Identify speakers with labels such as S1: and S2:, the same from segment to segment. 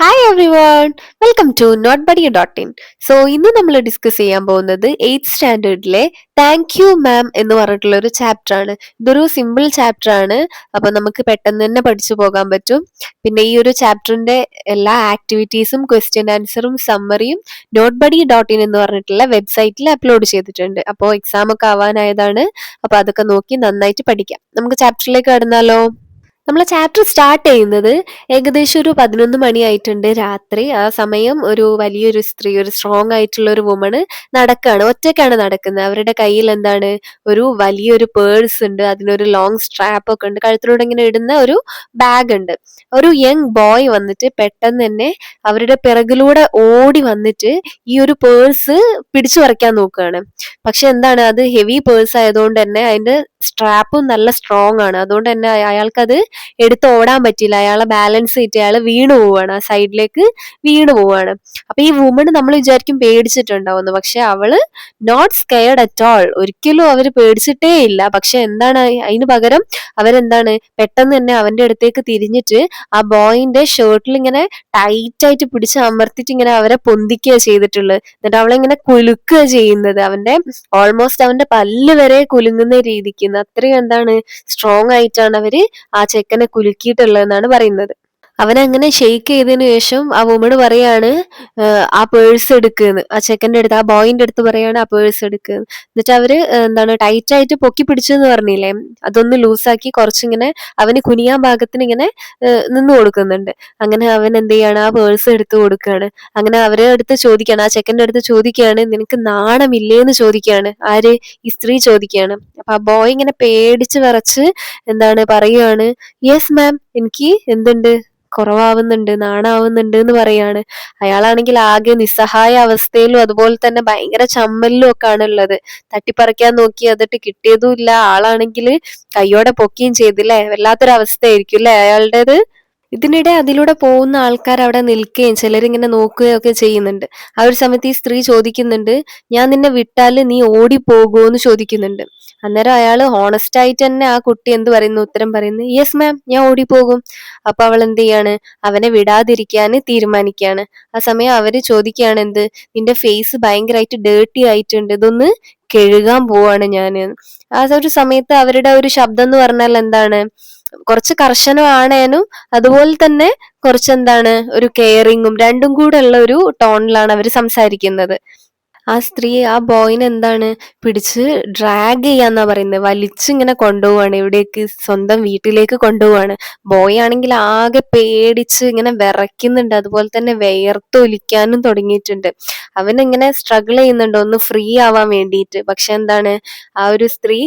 S1: Hi everyone, welcome to note buddy dot in. So ഇന്ന് നമ്മൾ discuss ചെയ്യാൻ പോകുന്നത് എയ്ത്ത് സ്റ്റാൻഡേർഡിലെ താങ്ക് യു മാം എന്ന് പറഞ്ഞിട്ടുള്ള ഒരു ചാപ്റ്റർ ആണ്. ഇതൊരു സിമ്പിൾ ചാപ്റ്റർ ആണ്. അപ്പൊ നമുക്ക് പെട്ടെന്ന് തന്നെ പഠിച്ചു പോകാൻ പറ്റും. പിന്നെ ഈ ഒരു ചാപ്റ്ററിന്റെ എല്ലാ ആക്ടിവിറ്റീസും ക്വസ്റ്റ്യൻ ആൻസറും സമ്മറിയും നോട്ട് ബഡി ഡോട്ട് ഇൻ എന്ന് പറഞ്ഞിട്ടുള്ള വെബ്സൈറ്റിൽ അപ്ലോഡ് ചെയ്തിട്ടുണ്ട്. അപ്പോൾ എക്സാം ഒക്കെ ആവാനായതാണ്. അപ്പൊ അതൊക്കെ നോക്കി നന്നായിട്ട് പഠിക്കാം. നമുക്ക് ചാപ്റ്ററിലേക്ക് കടന്നാലോ? നമ്മളെ ചാപ്റ്റർ സ്റ്റാർട്ട് ചെയ്യുന്നത് ഏകദേശം ഒരു 11 മണിയായിട്ടുണ്ട് രാത്രി. ആ സമയം ഒരു വലിയൊരു സ്ത്രീ, ഒരു സ്ട്രോങ് ആയിട്ടുള്ള ഒരു വുമണ് നടക്കാണ്, ഒറ്റയ്ക്കാണ് നടക്കുന്നത്. അവരുടെ കയ്യിൽ എന്താണ്, ഒരു വലിയൊരു പേഴ്സ് ഉണ്ട്, അതിനൊരു ലോങ് സ്ട്രാപ്പ് ഒക്കെ ഉണ്ട്, കഴുത്തിലൂടെ ഇങ്ങനെ ഇടുന്ന ഒരു ബാഗ് ഉണ്ട്. ഒരു യങ് ബോയ് വന്നിട്ട് പെട്ടെന്ന് തന്നെ അവരുടെ പിറകിലൂടെ ഓടി വന്നിട്ട് ഈ ഒരു പേഴ്സ് പിടിച്ചു പറിക്കാൻ നോക്കുകയാണ്. പക്ഷെ എന്താണ്, അത് ഹെവി പേഴ്സ് ആയതുകൊണ്ട് തന്നെ അതിന്റെ സ്ട്രാപ്പും നല്ല സ്ട്രോങ് ആണ്. അതുകൊണ്ട് തന്നെ അയാൾക്കത് എടുത്ത് ഓടാൻ പറ്റിയില്ല. അയാളെ ബാലൻസ് ചെയ്തിട്ട് അയാൾ വീണു പോവാണ്, ആ സൈഡിലേക്ക് വീണു പോവാണ്. അപ്പൊ ഈ വുമണ് നമ്മൾ വിചാരിക്കും പേടിച്ചിട്ടുണ്ടാവുന്നു, പക്ഷെ അവള് നോട്ട് സ്കെയർഡ് അറ്റ് ഓൾ. ഒരിക്കലും അവര് പേടിച്ചിട്ടേ ഇല്ല. പക്ഷെ എന്താണ്, അതിന് പകരം അവരെന്താണ്, പെട്ടെന്ന് തന്നെ അവന്റെ അടുത്തേക്ക് തിരിഞ്ഞിട്ട് ആ ബോയിന്റെ ഷർട്ടിൽ ഇങ്ങനെ ടൈറ്റ് ആയിട്ട് പിടിച്ച് അമർത്തിട്ട് ഇങ്ങനെ അവരെ പൊന്തിക്കുക ചെയ്തിട്ടുള്ളത്. എന്നിട്ട് അവളെ ഇങ്ങനെ കുലുക്കുക ചെയ്യുന്നത്. അവന്റെ ഓൾമോസ്റ്റ് അവന്റെ പല്ല് വരെ കുലുങ്ങുന്ന രീതിക്ക് അത്രയും എന്താണ്, സ്ട്രോങ് ആയിട്ടാണ് അവര് ആ ചെക്കനെ കുലുക്കിയിട്ടുള്ളതെന്നാണ് പറയുന്നത്. അവനങ്ങനെ ഷെയ്ക്ക് ചെയ്തതിനു ശേഷം ആ വുമണ് പറയാണ് ആ പേഴ്സ് എടുക്കുന്ന്. ആ ചെക്കന്റെ അടുത്ത്, ആ ബോയിന്റെ അടുത്ത് പറയാണ് ആ പേഴ്സ് എടുക്കുന്ന്. എന്നിട്ട് അവര് എന്താണ്, ടൈറ്റ് ആയിട്ട് പൊക്കി പിടിച്ചെന്ന് പറഞ്ഞില്ലേ, അതൊന്ന് ലൂസാക്കി കുറച്ചിങ്ങനെ അവന് കുനിയാൻ പാകത്തിന് ഇങ്ങനെ നിന്ന് കൊടുക്കുന്നുണ്ട്. അങ്ങനെ അവൻ എന്ത് ചെയ്യാണ്, ആ പേഴ്സ് എടുത്ത് കൊടുക്കുകയാണ്. അങ്ങനെ അവരെ അടുത്ത് ചോദിക്കുകയാണ്, ആ ചെക്കന്റെ അടുത്ത് ചോദിക്കുകയാണ്, നിനക്ക് നാണമില്ലേന്ന് ചോദിക്കുകയാണ്. ആര്? ഈ സ്ത്രീ ചോദിക്കുകയാണ്. അപ്പൊ ആ ബോയ് ഇങ്ങനെ പേടിച്ച് വിറച്ച് എന്താണ് പറയുകയാണ്, യെസ് മാം, എനിക്ക് എന്തുണ്ട്, കുറവാവുന്നുണ്ട്, നാണാവുന്നുണ്ട് എന്ന് പറയാണ്. അയാളാണെങ്കിൽ ആകെ നിസ്സഹായ അവസ്ഥയിലും അതുപോലെ തന്നെ ഭയങ്കര ചമ്മലിലും ഒക്കെ ആണുള്ളത്. തട്ടിപ്പറിക്കാൻ നോക്കി, അതിട്ട് കിട്ടിയതും ഇല്ല. ആളാണെങ്കിൽ കയ്യോടെ പൊക്കുകയും ചെയ്തില്ലേ. വല്ലാത്തൊരു അവസ്ഥയായിരിക്കും അല്ലെ അയാളുടേത്. ഇതിനിടെ അതിലൂടെ പോകുന്ന ആൾക്കാർ അവിടെ നിൽക്കുകയും ചിലരിങ്ങനെ നോക്കുകയും ഒക്കെ ചെയ്യുന്നുണ്ട്. ആ ഒരു സമയത്ത് ഈ സ്ത്രീ ചോദിക്കുന്നുണ്ട്, ഞാൻ നിന്നെ വിട്ടാല് നീ ഓടിപ്പോകുമോ എന്ന് ചോദിക്കുന്നുണ്ട്. അന്നേരം അയാള് ഹോണസ്റ്റ് ആയിട്ട് തന്നെ ആ കുട്ടി എന്ത് പറയുന്നു, ഉത്തരം പറയുന്നു, യെസ് മാം, ഞാൻ ഓടിപ്പോകും. അപ്പൊ അവൾ എന്ത് ചെയ്യാണ്, അവനെ വിടാതിരിക്കാൻ തീരുമാനിക്കുകയാണ്. ആ സമയം അവര് ചോദിക്കുകയാണ്, എന്ത്, നിന്റെ ഫേസ് ഭയങ്കരമായിട്ട് ഡേർട്ടി ആയിട്ടുണ്ട്, ഇതൊന്ന് കഴുകാൻ പോവാണ് ഞാന്. ആ ഒരു സമയത്ത് അവരുടെ ഒരു ശബ്ദം എന്ന് പറഞ്ഞാൽ എന്താണ്, കുറച്ച് കർശനമാണേനും അതുപോലെ തന്നെ കുറച്ചെന്താണ്, ഒരു കെയറിങ്ങും രണ്ടും കൂടെ ഉള്ള ഒരു ടോണിലാണ് അവർ സംസാരിക്കുന്നത്. ആ സ്ത്രീ ആ ബോയിനെ എന്താണ്, പിടിച്ച് ഡ്രാഗ് ചെയ്യാന്നാ പറയുന്നത്, വലിച്ചിങ്ങനെ കൊണ്ടുപോവാണ്, എവിടേക്ക്, സ്വന്തം വീട്ടിലേക്ക് കൊണ്ടുപോവാണ്. ബോയ് ആണെങ്കിൽ ആകെ പേടിച്ച് ഇങ്ങനെ വിറയ്ക്കുന്നുണ്ട്, അതുപോലെ തന്നെ വിയർത്തൊലിക്കാനും തുടങ്ങിയിട്ടുണ്ട്. അവനിങ്ങനെ സ്ട്രഗിൾ ചെയ്യുന്നുണ്ട് ഒന്ന് ഫ്രീ ആവാൻ വേണ്ടിയിട്ട്. പക്ഷെ എന്താണ്, ആ ഒരു സ്ത്രീ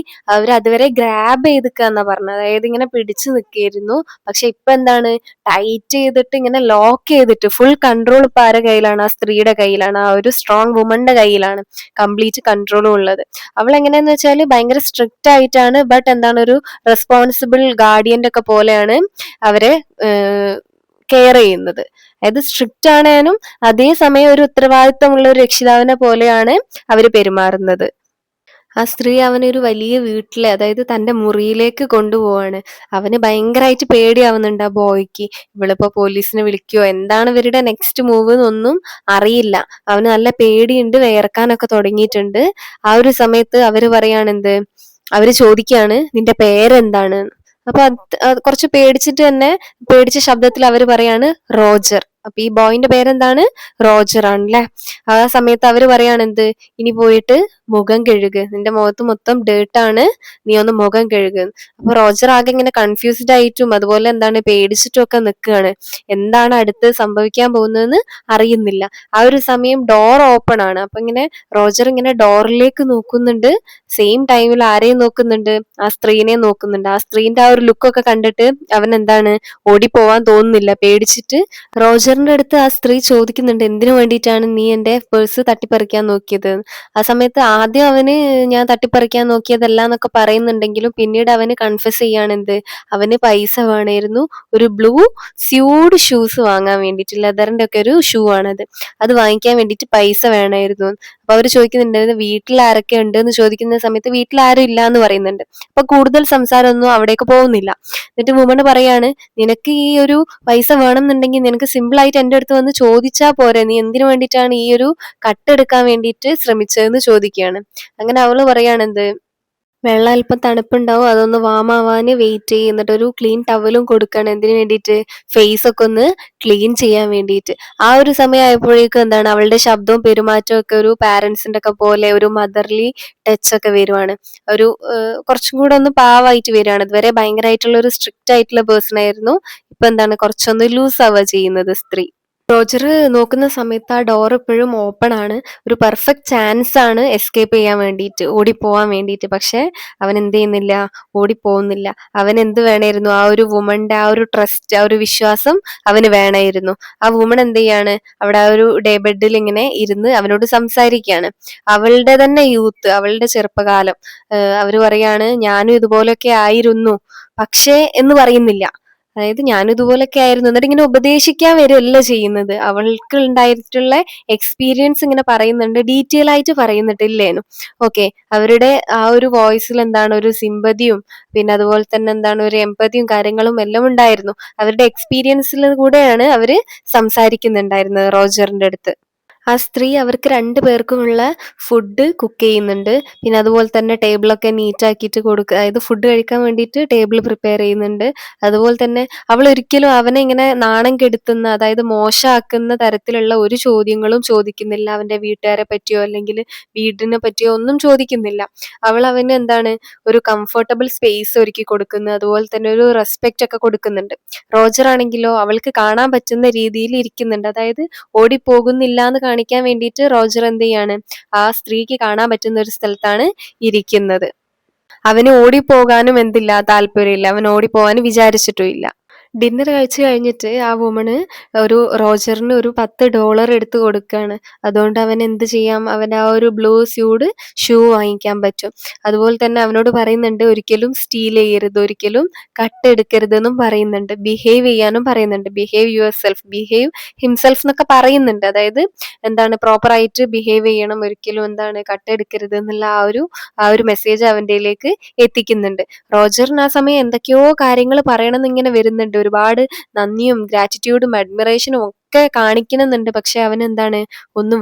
S1: അതുവരെ ഗ്രാബ് ചെയ്തിക്കാന്നാ പറഞ്ഞത്, അതായത് ഇങ്ങനെ പിടിച്ചു നിൽക്കായിരുന്നു. പക്ഷെ ഇപ്പൊ എന്താണ്, ടൈറ്റ് ചെയ്തിട്ട് ഇങ്ങനെ ലോക്ക് ചെയ്തിട്ട് ഫുൾ കൺട്രോൾ ഇപ്പൊ ആരുടെ കയ്യിലാണ്, ആ സ്ത്രീയുടെ കയ്യിലാണ്, ആ ഒരു സ്ട്രോങ് വുമന്റെ കയ്യിലാണ് കംപ്ലീറ്റ് കൺട്രോളും ഉള്ളത്. അവൾ എങ്ങനെയാന്ന് വെച്ചാൽ ഭയങ്കര സ്ട്രിക്റ്റ് ആയിട്ടാണ്, ബട്ട് എന്താണ്, ഒരു റെസ്പോൺസിബിൾ ഗാർഡിയന്റെ ഒക്കെ പോലെയാണ് അവരെ കെയർ ചെയ്യുന്നത്. അതായത് സ്ട്രിക്റ്റ് ആണേനും അതേസമയം ഒരു ഉത്തരവാദിത്തമുള്ള ഒരു രക്ഷിതാവിനെ പോലെയാണ് അവര് പെരുമാറുന്നത്. ആ സ്ത്രീ അവനെ ഒരു വലിയ വീട്ടിലെ, അതായത് തന്റെ മുറിയിലേക്ക് കൊണ്ടുപോവാണ്. അവന് ഭയങ്കരമായിട്ട് പേടിയാവുന്നുണ്ട് ആ ബോയ്ക്ക്. ഇവളിപ്പോ പോലീസിനെ വിളിക്കുവോ, എന്താണ് ഇവരുടെ നെക്സ്റ്റ് മൂവ് എന്നൊന്നും അറിയില്ല. അവന് നല്ല പേടിയുണ്ട്, വിയർക്കാനൊക്കെ തുടങ്ങിയിട്ടുണ്ട്. ആ ഒരു സമയത്ത് അവര് പറയാണ്, എന്ത്, അവര് ചോദിക്കാണ്, നിന്റെ പേരെന്താണ്. അപ്പൊ അത് കുറച്ച് പേടിച്ചിട്ട് തന്നെ, പേടിച്ച ശബ്ദത്തിൽ അവര് പറയാണ്, റോജർ. അപ്പൊ ഈ ബോയിന്റെ പേരെന്താണ്, റോജർ ആണല്ലേ. ആ സമയത്ത് അവര് പറയാണ്, എന്ത്, ഇനി പോയിട്ട് മുഖം കഴുക്, നിന്റെ മുഖത്ത് മൊത്തം ഡേർട്ടാണ്, നീ ഒന്ന് മുഖം കഴുക്. അപ്പൊ റോജർ ആകെ ഇങ്ങനെ കൺഫ്യൂസ്ഡ് ആയിട്ടും അതുപോലെ എന്താണ് പേടിച്ചിട്ടും ഒക്കെ നിൽക്കുകയാണ്. എന്താണ് അടുത്ത് സംഭവിക്കാൻ പോകുന്നതെന്ന് അറിയുന്നില്ല. ആ ഒരു സമയം ഡോർ ഓപ്പൺ ആണ്. അപ്പൊ ഇങ്ങനെ റോജർ ഇങ്ങനെ ഡോറിലേക്ക് നോക്കുന്നുണ്ട്. സെയിം ടൈമിൽ ആരെയും നോക്കുന്നുണ്ട്, ആ സ്ത്രീനെ നോക്കുന്നുണ്ട്. ആ സ്ത്രീന്റെ ആ ഒരു ലുക്കൊക്കെ കണ്ടിട്ട് അവൻ എന്താണ്, ഓടിപ്പോവാൻ തോന്നുന്നില്ല, പേടിച്ചിട്ട്. റോജറിന്റെ അടുത്ത് ആ സ്ത്രീ ചോദിക്കുന്നുണ്ട്, എന്തിനു വേണ്ടിയിട്ടാണ് നീ എന്റെ പേഴ്സ് തട്ടിപ്പറിക്കാൻ നോക്കിയത്. ആ സമയത്ത് ആദ്യം അവന് ഞാൻ തട്ടിപ്പറിക്കാൻ നോക്കിയതല്ല എന്നൊക്കെ പറയുന്നുണ്ടെങ്കിലും പിന്നീട് അവന് കൺഫ്യസ് ചെയ്യാണ്, എന്ത്, അവന് പൈസ വേണമായിരുന്നു, ഒരു ബ്ലൂ സ്യൂഡ് ഷൂസ് വാങ്ങാൻ വേണ്ടിയിട്ട്, ലെതറിന്റെ ഒക്കെ ഒരു ഷൂ ആണത്, അത് വാങ്ങിക്കാൻ വേണ്ടിയിട്ട് പൈസ വേണമായിരുന്നു. അപ്പൊ അവര് ചോദിക്കുന്നുണ്ട് വീട്ടിൽ ആരൊക്കെ ഉണ്ട് എന്ന് ചോദിക്കുന്ന സമയത്ത് വീട്ടിൽ ആരും ഇല്ല എന്ന് പറയുന്നുണ്ട്. അപ്പൊ കൂടുതൽ സംസാരമൊന്നും അവിടേക്ക് പോകുന്നില്ല. എന്നിട്ട് വുമൺ പറയാണ്, നിനക്ക് ഈ ഒരു പൈസ വേണമെന്നുണ്ടെങ്കിൽ നിനക്ക് സിമ്പിൾ ആയിട്ട് എന്റെ അടുത്ത് വന്ന് ചോദിച്ചാ പോരെ, നീ എന്തിനു വേണ്ടിയിട്ടാണ് ഈ ഒരു കട്ടെടുക്കാൻ വേണ്ടിയിട്ട് ശ്രമിച്ചതെന്ന് ചോദിക്കുകയാണ്. അങ്ങനെ അവള് പറയാണ് എന്ത്, വെള്ളം അല്പം തണുപ്പുണ്ടാവും, അതൊന്ന് വാമാവാന് വെയിറ്റ് ചെയ്യും, എന്നിട്ട് ഒരു ക്ലീൻ ടവലും കൊടുക്കണം. എന്തിനു വേണ്ടിയിട്ട്? ഫേസ് ഒക്കെ ഒന്ന് ക്ലീൻ ചെയ്യാൻ വേണ്ടിയിട്ട്. ആ ഒരു സമയമായപ്പോഴേക്കും എന്താണ്, അവളുടെ ശബ്ദവും പെരുമാറ്റവും ഒക്കെ ഒരു പാരന്റ്സിന്റെ ഒക്കെ പോലെ ഒരു മദർലി ടച്ച് ഒക്കെ വരുവാണ്. ഒരു കുറച്ചും കൂടെ ഒന്ന് പാവായിട്ട് വരികയാണ്. ഇതുവരെ ഭയങ്കരമായിട്ടുള്ള ഒരു സ്ട്രിക്റ്റ് ആയിട്ടുള്ള പേഴ്സൺ ആയിരുന്നു. ഇപ്പൊ എന്താണ്, കുറച്ചൊന്ന് ലൂസ് ആവുക ചെയ്യുന്നത് സ്ത്രീ. റോജർ നോക്കുന്ന സമയത്ത് ആ ഡോർ എപ്പോഴും ഓപ്പൺ ആണ്. ഒരു പെർഫെക്റ്റ് ചാൻസ് ആണ് എസ്കേപ്പ് ചെയ്യാൻ വേണ്ടിയിട്ട്, ഓടിപ്പോവാൻ വേണ്ടിയിട്ട്. പക്ഷെ അവൻ എന്ത് ചെയ്യുന്നില്ല, ഓടിപ്പോകുന്നില്ല. അവൻ എന്ത് വേണമായിരുന്നു, ആ ഒരു വുമന്റെ ആ ഒരു ട്രസ്റ്റ്, ആ ഒരു വിശ്വാസം അവന് വേണമായിരുന്നു. ആ വുമൺ എന്ത് ചെയ്യാണ്, അവിടെ ആ ഒരു ഡേ ബെഡിൽ ഇങ്ങനെ ഇരുന്ന് അവനോട് സംസാരിക്കുകയാണ്. അവളുടെ തന്നെ യൂത്ത്, അവളുടെ ചെറുപ്പകാലം. അവര് പറയാണ്, ഞാനും ഇതുപോലൊക്കെ ആയിരുന്നു പക്ഷേ എന്ന് പറയുന്നില്ല. അതായത് ഞാനും ഇതുപോലൊക്കെ ആയിരുന്നു, എന്നിട്ട് ഇങ്ങനെ ഉപദേശിക്കാൻ വരികയല്ല ചെയ്യുന്നത്. അവൾക്ക് ഉണ്ടായിട്ടുള്ള എക്സ്പീരിയൻസ് ഇങ്ങനെ പറയുന്നുണ്ട്, ഡീറ്റെയിൽ ആയിട്ട് പറയുന്നിട്ടില്ലേനു. ഓക്കെ, അവരുടെ ആ ഒരു വോയിസിൽ എന്താണ് ഒരു സിമ്പതിയും പിന്നെ അതുപോലെ തന്നെ എന്താണ് ഒരു എമ്പതിയും കാര്യങ്ങളും എല്ലാം ഉണ്ടായിരുന്നു. അവരുടെ എക്സ്പീരിയൻസിൽ കൂടെയാണ് അവര് സംസാരിക്കുന്നുണ്ടായിരുന്നത് റോജറിന്റെ അടുത്ത്. ആ സ്ത്രീ അവർക്ക് 2 പേർക്കുമുള്ള ഫുഡ് കുക്ക് ചെയ്യുന്നുണ്ട്. പിന്നെ അതുപോലെ തന്നെ ടേബിളൊക്കെ നീറ്റ് ആക്കിയിട്ട് കൊടുക്കുക, അതായത് ഫുഡ് കഴിക്കാൻ വേണ്ടിയിട്ട് ടേബിൾ പ്രിപ്പയർ ചെയ്യുന്നുണ്ട്. അതുപോലെ തന്നെ അവൾ ഒരിക്കലും അവനെ ഇങ്ങനെ നാണം കെടുത്തുന്ന, അതായത് മോശമാക്കുന്ന തരത്തിലുള്ള ഒരു ചോദ്യങ്ങളും ചോദിക്കുന്നില്ല. അവന്റെ വീട്ടുകാരെ പറ്റിയോ അല്ലെങ്കിൽ വീടിനെ പറ്റിയോ ഒന്നും ചോദിക്കുന്നില്ല. അവൾ അവന് എന്താണ് ഒരു കംഫർട്ടബിൾ സ്പേസ് ഒരുക്കി കൊടുക്കുന്നു. അതുപോലെ തന്നെ ഒരു റെസ്പെക്റ്റ് ഒക്കെ കൊടുക്കുന്നുണ്ട്. റോജർ ആണെങ്കിലോ അവൾക്ക് കാണാൻ പറ്റുന്ന രീതിയിൽ ഇരിക്കുന്നുണ്ട്. അതായത് ഓടിപ്പോകുന്നില്ല എന്ന് കാണിക്കാൻ വേണ്ടിയിട്ട് റോജർ എന്ത് ചെയ്യാണ്, ആ സ്ത്രീക്ക് കാണാൻ പറ്റുന്ന ഒരു സ്ഥലത്താണ് ഇരിക്കുന്നത്. അവന് ഓടിപ്പോകാനും എന്തില്ല, താല്പര്യമില്ല. അവൻ ഓടിപ്പോവാനും വിചാരിച്ചിട്ടും ഇല്ല. ഡിന്നർ കഴിച്ചു കഴിഞ്ഞിട്ട് ആ വുമണ് റോജറിന് ഒരു $10 എടുത്ത് കൊടുക്കുകയാണ്. അതുകൊണ്ട് അവൻ എന്ത് ചെയ്യാം, അവൻ ആ ഒരു ബ്ലൂ സ്യൂഡ് ഷൂ വാങ്ങിക്കാൻ പറ്റും. അതുപോലെ തന്നെ അവനോട് പറയുന്നുണ്ട്, ഒരിക്കലും സ്റ്റീൽ ചെയ്യരുത്, ഒരിക്കലും കട്ടെടുക്കരുത് എന്നും പറയുന്നുണ്ട്. ബിഹേവ് ചെയ്യാനും പറയുന്നുണ്ട്. Behave your self, behave himself എന്നൊക്കെ പറയുന്നുണ്ട്. അതായത് എന്താണ് പ്രോപ്പർ ആയിട്ട് ബിഹേവ് ചെയ്യണം, ഒരിക്കലും എന്താണ് കട്ടെടുക്കരുത് എന്നുള്ള ആ ഒരു മെസ്സേജ് അവൻ്റെയിലേക്ക് എത്തിക്കുന്നുണ്ട്. റോജറിന് ആ സമയം എന്തൊക്കെയോ കാര്യങ്ങൾ പറയണമെന്ന് ഇങ്ങനെ വരുന്നുണ്ട്. ഒരുപാട് നന്ദിയും ഗ്രാറ്റിറ്റ്യൂഡും അഡ്മിറേഷനും ഒക്കെ കാണിക്കണമെന്നുണ്ട്. പക്ഷെ അവൻ എന്താണ്,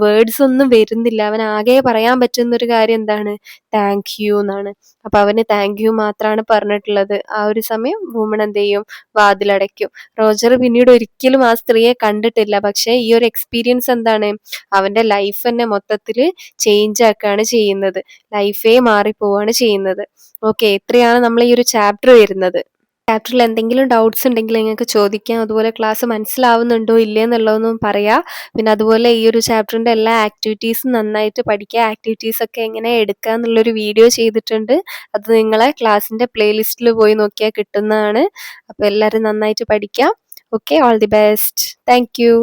S1: വേർഡ്സ് ഒന്നും വരുന്നില്ല. അവൻ ആകെ പറയാൻ പറ്റുന്ന ഒരു കാര്യം എന്താണ്, താങ്ക് യു എന്നാണ്. അപ്പൊ അവന് താങ്ക് യു മാത്രമാണ് പറഞ്ഞിട്ടുള്ളത്. ആ ഒരു സമയം വുമൺ എന്ത് ചെയ്യും, വാതിലടയ്ക്കും. റോജർ പിന്നീട് ഒരിക്കലും ആ സ്ത്രീയെ കണ്ടിട്ടില്ല. പക്ഷെ ഈ ഒരു എക്സ്പീരിയൻസ് എന്താണ്, അവന്റെ ലൈഫ് തന്നെ മൊത്തത്തില് ചേഞ്ച് ആക്കുകയാണ് ചെയ്യുന്നത്. ലൈഫേ മാറിപ്പോവാണ് ചെയ്യുന്നത്. ഓക്കെ, ഇത്രയാണ് നമ്മൾ ഈ ഒരു ചാപ്റ്റർ വരുന്നത്. ചാപ്റ്ററിൽ എന്തെങ്കിലും ഡൗട്ട്സ് ഉണ്ടെങ്കിൽ നിങ്ങൾക്ക് ചോദിക്കാം. അതുപോലെ ക്ലാസ് മനസ്സിലാവുന്നുണ്ടോ ഇല്ലേ എന്നുള്ളതൊന്നും പറയാം. പിന്നെ അതുപോലെ ഈ ഒരു ചാപ്റ്ററിന്റെ എല്ലാ ആക്ടിവിറ്റീസും നന്നായിട്ട് പഠിക്കുക. ആക്ടിവിറ്റീസ് ഒക്കെ എങ്ങനെ എടുക്കുക എന്നുള്ളൊരു വീഡിയോ ചെയ്തിട്ടുണ്ട്. അത് നിങ്ങളെ ക്ലാസ്സിന്റെ പ്ലേലിസ്റ്റിൽ പോയി നോക്കിയാൽ കിട്ടുന്നതാണ്. അപ്പോൾ എല്ലാവരും നന്നായിട്ട് പഠിക്കാം. Okay, all the best. Thank you.